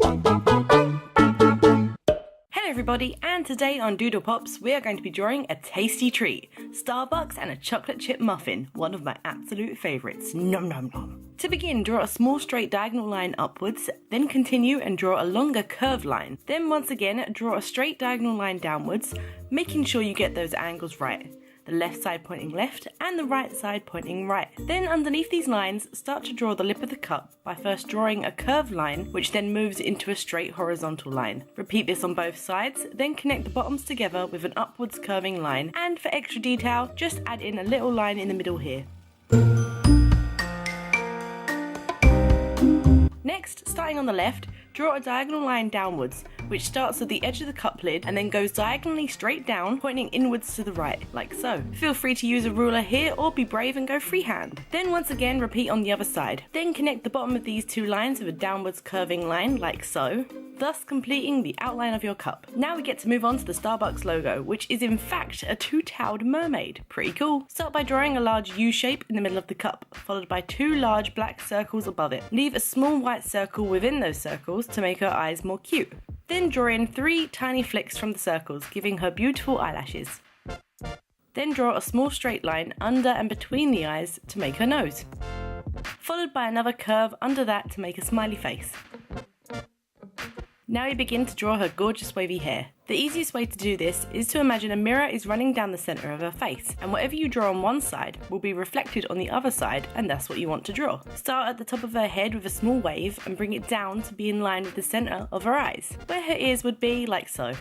Hello everybody, and today on Doodle Pops we are going to be drawing a tasty treat, Starbucks and a chocolate chip muffin, one of my absolute favourites. Nom nom nom. To begin, draw a small straight diagonal line upwards, then continue and draw a longer curved line. Then once again draw a straight diagonal line downwards, making sure you get those angles right. The left side pointing left and the right side pointing right. Then underneath these lines, start to draw the lip of the cup by first drawing a curved line which then moves into a straight horizontal line. Repeat this on both sides, then connect the bottoms together with an upwards curving line, and for extra detail, just add in a little line in the middle here. Next, starting on the left, draw a diagonal line downwards, which starts at the edge of the cup lid and then goes diagonally straight down, pointing inwards to the right, like so. Feel free to use a ruler here or be brave and go freehand. Then once again repeat on the other side. Then connect the bottom of these two lines with a downwards curving line, like so, thus completing the outline of your cup. Now we get to move on to the Starbucks logo, which is in fact a two-tailed mermaid. Pretty cool. Start by drawing a large U shape in the middle of the cup, followed by two large black circles above it. Leave a small white circle within those circles to make her eyes more cute. Then draw in 3 tiny flicks from the circles, giving her beautiful eyelashes. Then draw a small straight line under and between the eyes to make her nose, followed by another curve under that to make a smiley face. Now we begin to draw her gorgeous wavy hair. The easiest way to do this is to imagine a mirror is running down the centre of her face, and whatever you draw on one side will be reflected on the other side, and that's what you want to draw. Start at the top of her head with a small wave and bring it down to be in line with the centre of her eyes, where her ears would be, like so.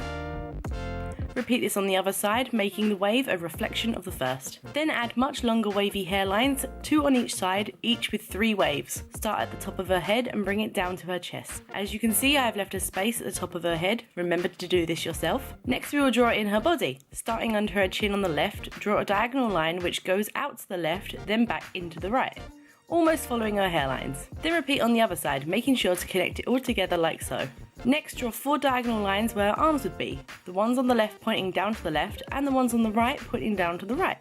Repeat this on the other side, making the wave a reflection of the first. Then add much longer wavy hairlines, 2 on each side, each with 3 waves. Start at the top of her head and bring it down to her chest. As you can see, I have left a space at the top of her head. Remember to do this yourself. Next we will draw in her body. Starting under her chin on the left, draw a diagonal line which goes out to the left, then back into the right, almost following her hairlines. Then repeat on the other side, making sure to connect it all together like so. Next, draw 4 diagonal lines where her arms would be, the ones on the left pointing down to the left and the ones on the right pointing down to the right.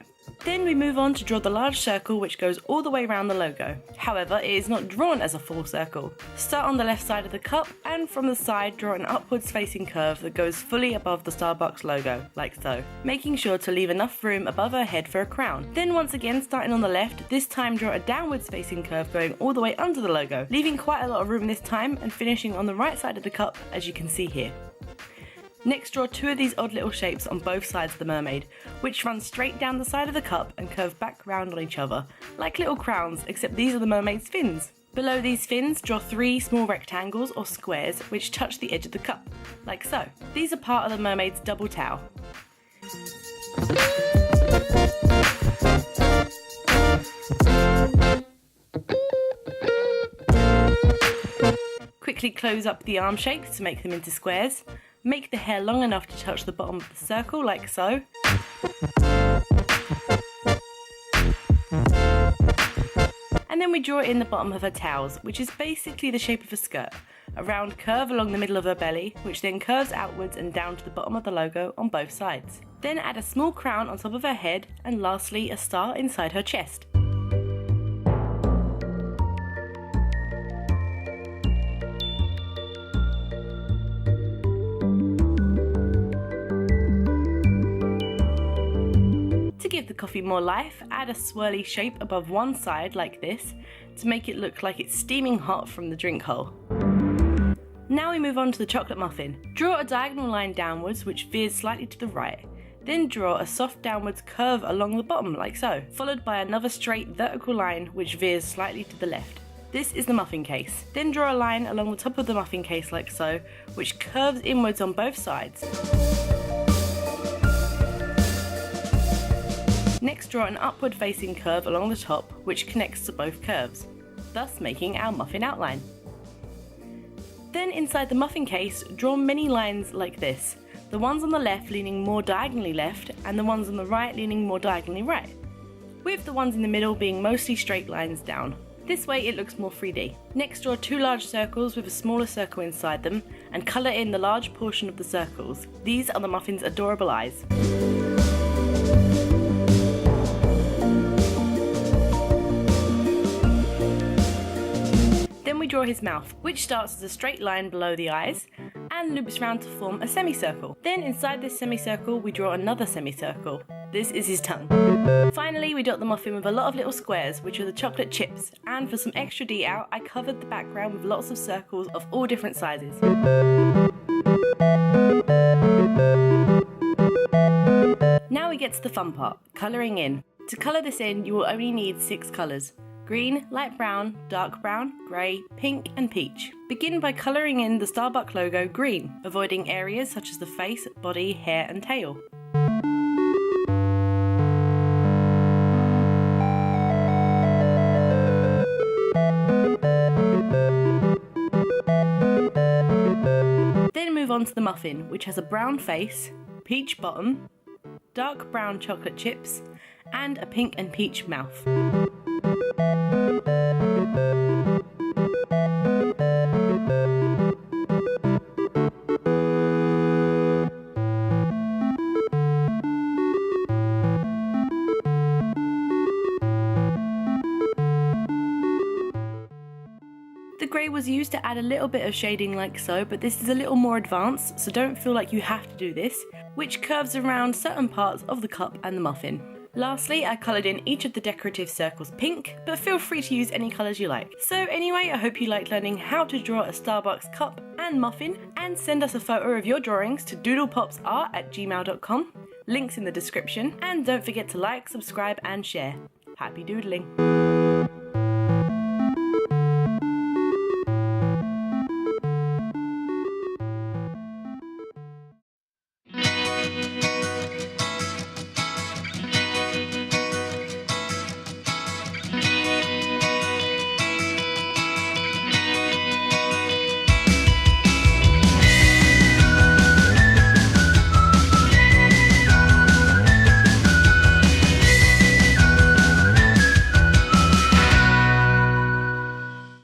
Then we move on to draw the large circle which goes all the way around the logo. However, it is not drawn as a full circle. Start on the left side of the cup, and from the side draw an upwards facing curve that goes fully above the Starbucks logo, like so, making sure to leave enough room above her head for a crown. Then once again, starting on the left, this time draw a downwards facing curve going all the way under the logo, leaving quite a lot of room this time and finishing on the right side of the cup, as you can see here. Next, draw 2 of these odd little shapes on both sides of the mermaid, which run straight down the side of the cup and curve back round on each other, like little crowns, except these are the mermaid's fins. Below these fins, draw 3 small rectangles or squares which touch the edge of the cup, like so. These are part of the mermaid's double towel. Quickly close up the arm shapes to make them into squares. Make the hair long enough to touch the bottom of the circle, like so. And then we draw in the bottom of her towels, which is basically the shape of a skirt. A round curve along the middle of her belly, which then curves outwards and down to the bottom of the logo on both sides. Then add a small crown on top of her head, and lastly a star inside her chest. To give the coffee more life, add a swirly shape above one side like this to make it look like it's steaming hot from the drink hole. Now we move on to the chocolate muffin. Draw a diagonal line downwards which veers slightly to the right. Then draw a soft downwards curve along the bottom like so, followed by another straight vertical line which veers slightly to the left. This is the muffin case. Then draw a line along the top of the muffin case like so, which curves inwards on both sides. Next, draw an upward facing curve along the top which connects to both curves, thus making our muffin outline. Then inside the muffin case, draw many lines like this, the ones on the left leaning more diagonally left and the ones on the right leaning more diagonally right, with the ones in the middle being mostly straight lines down. This way it looks more 3D. Next, draw 2 large circles with a smaller circle inside them and colour in the large portion of the circles. These are the muffin's adorable eyes. we draw his mouth, which starts as a straight line below the eyes and loops round to form a semicircle. Then inside this semicircle we draw another semicircle. This is his tongue. Finally, we dot the muffin with a lot of little squares, which are the chocolate chips, and for some extra detail I covered the background with lots of circles of all different sizes. Now we get to the fun part, colouring in. To colour this in, you will only need 6 colours: green, light brown, dark brown, grey, pink and peach. Begin by colouring in the Starbucks logo green, avoiding areas such as the face, body, hair and tail. Then move on to the muffin, which has a brown face, peach bottom, dark brown chocolate chips, and a pink and peach mouth. The grey was used to add a little bit of shading like so, but this is a little more advanced, so don't feel like you have to do this, which curves around certain parts of the cup and the muffin. Lastly, I coloured in each of the decorative circles pink, but feel free to use any colours you like. So anyway, I hope you liked learning how to draw a Starbucks cup and muffin, and send us a photo of your drawings to doodlepopsart@gmail.com, links in the description, and don't forget to like, subscribe and share. Happy doodling!